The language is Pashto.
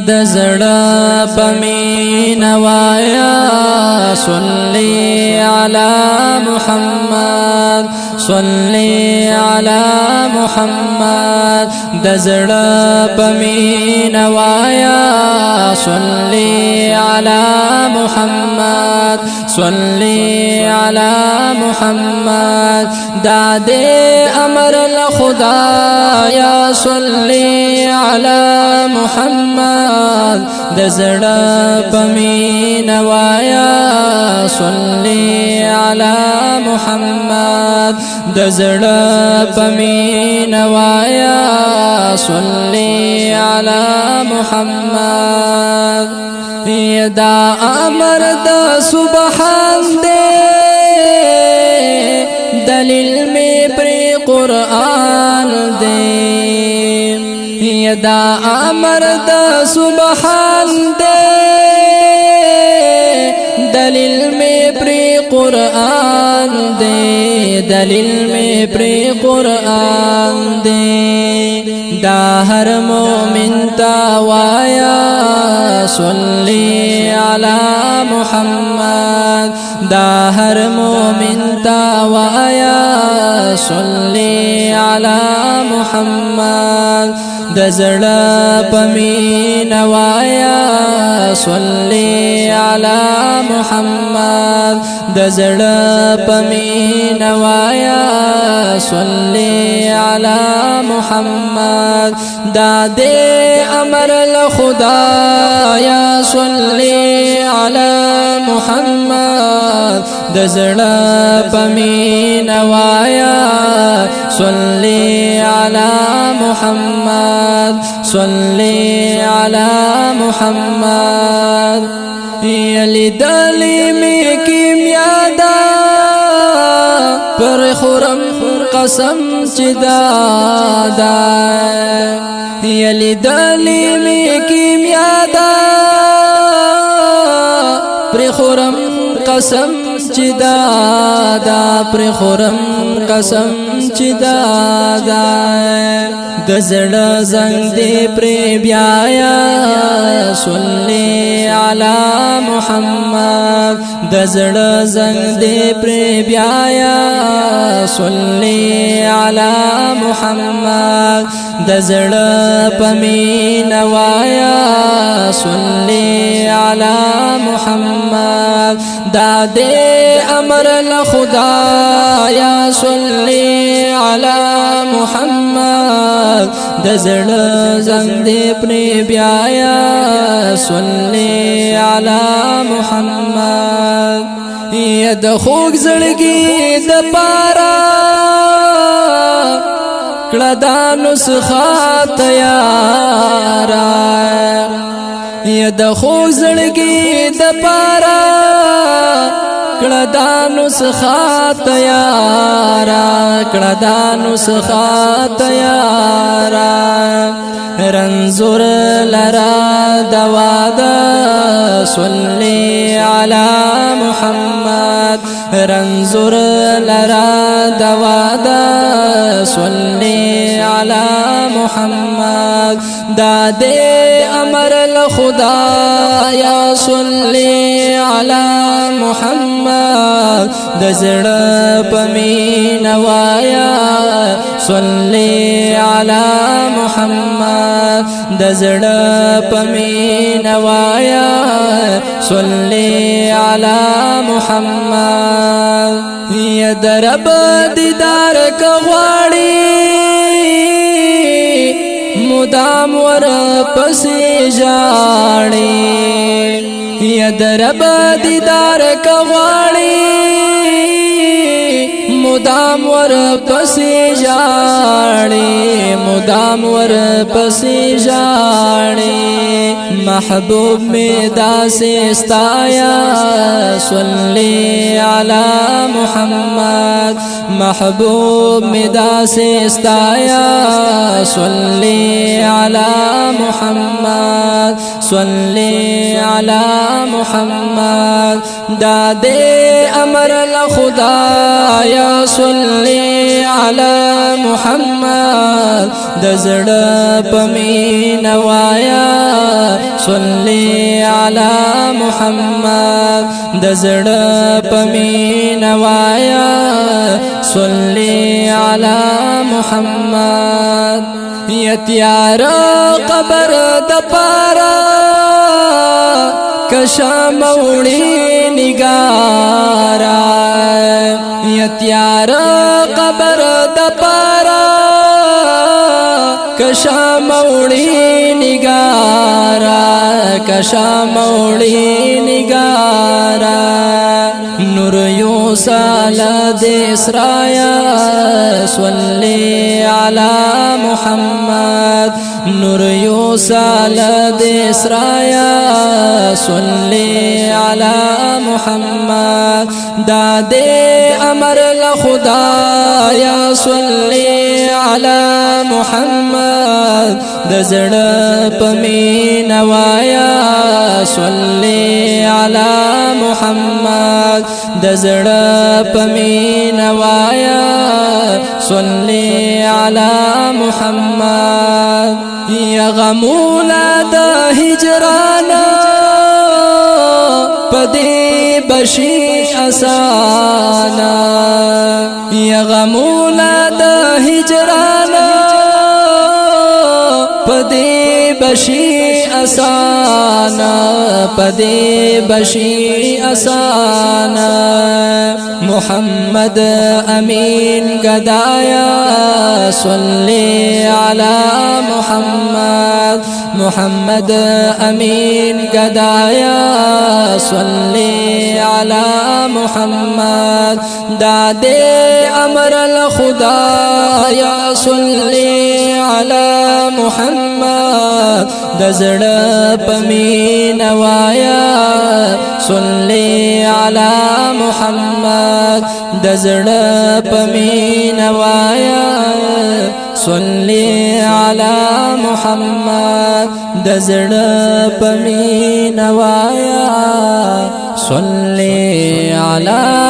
دزڑا پمین وایا صلی علی محمد صلی علی محمد دزڑا پمین وایا صلی علی محمد صلی علی محمد دادے امر الخدا یا صلی علی محمد دزڑا پمین وایا صلی علی محمد دزڑا پمین وایا صلی علی محمد دا امر دا سبحان دے دلیل میں پر قرآن دے دا امر دا سبحان دے دلیل میں پر قرآن دے دلیل میں پر قرآن دے دا ہر مومن تا وایا صلی علی محمد دا ہر مومن تا وایا صلی علی محمد دزڑا پمین وایا صلی علی محمد دزڑا پمین وایا صلی علی محمد دادے امر الخدا یا صلی علی محمد دزڑا پمین وایا صلی علی محمد صلی علی محمد یلی دلی میں کیمیادا پر خورم قسم چدادا یلی دلی میں کیمیادا پر خورم قسم چدادا پر خورم قسم چدادا دزڑا زنگ دے پر بیایا صلی علی محمد دزڑا زنگ دے پر بیایا صلی علی محمد دزڑا پمین وایا صلی علی محمد دادے امر الخدا یا صلی علی محمد دزڑا زنگ دے پنے بیایا صلی علی محمد ید خوک زڑگی دپارا کڑدا نسخہ تیارا ید خوک زڑگی دپارا کڑدا نسخہ تیارا کڑدا نسخہ تیارا رنزور لرا دوادا صلی علی محمد رنزور لرا دوادا صلی علی محمد دادے امر الخدا یا صلی علی محمد دزڑا پمین وایا صلی علی محمد دزڑا پمین وایا صلی علی محمد ید رب دیدار کا غواڑی مدام ور پسی جاڑی ید رب دیدار کا غواڑی مدام ور پسی جاڑی مدام ور پسی جاڑی محبوب میں دا سے استایا صلی علی محمد محبوب مدا سے استایا صلی علی محمد صلی علی محمد دادے امر الخدایا صلی علی محمد دزڑ پمین وایا صلی علی محمد دزڑ پمین وایا صلی علی محمد یتیار قبر دپارا کشا موڑی نگارا یتیار قبر دپارا کشا موڑی نگارا کشا موڑی نگارا نور یو سال دیسرایا صلی علی محمد نور یو سال دیسرایا صلی علی محمد دادے امر لخدایا صلی علی محمد دزڑ پمین وایا صلی علی محمد دزڑ پمین وایا صلی علی محمد یغمولا دا ہجرانا پدی بشی اسانا یغمولا دا ہجرانا پدی بشی اسانا پدی بشی اسانا محمد امین گدایا صلی علی محمد محمد امین گدایا صلی علی محمد دادے امر الخدایا صلی علی محمد دزڑ پمین وایا صلی علی محمد دزڑ پمین وایا صلی علی محمد دزڑ پمین وایا صلی علی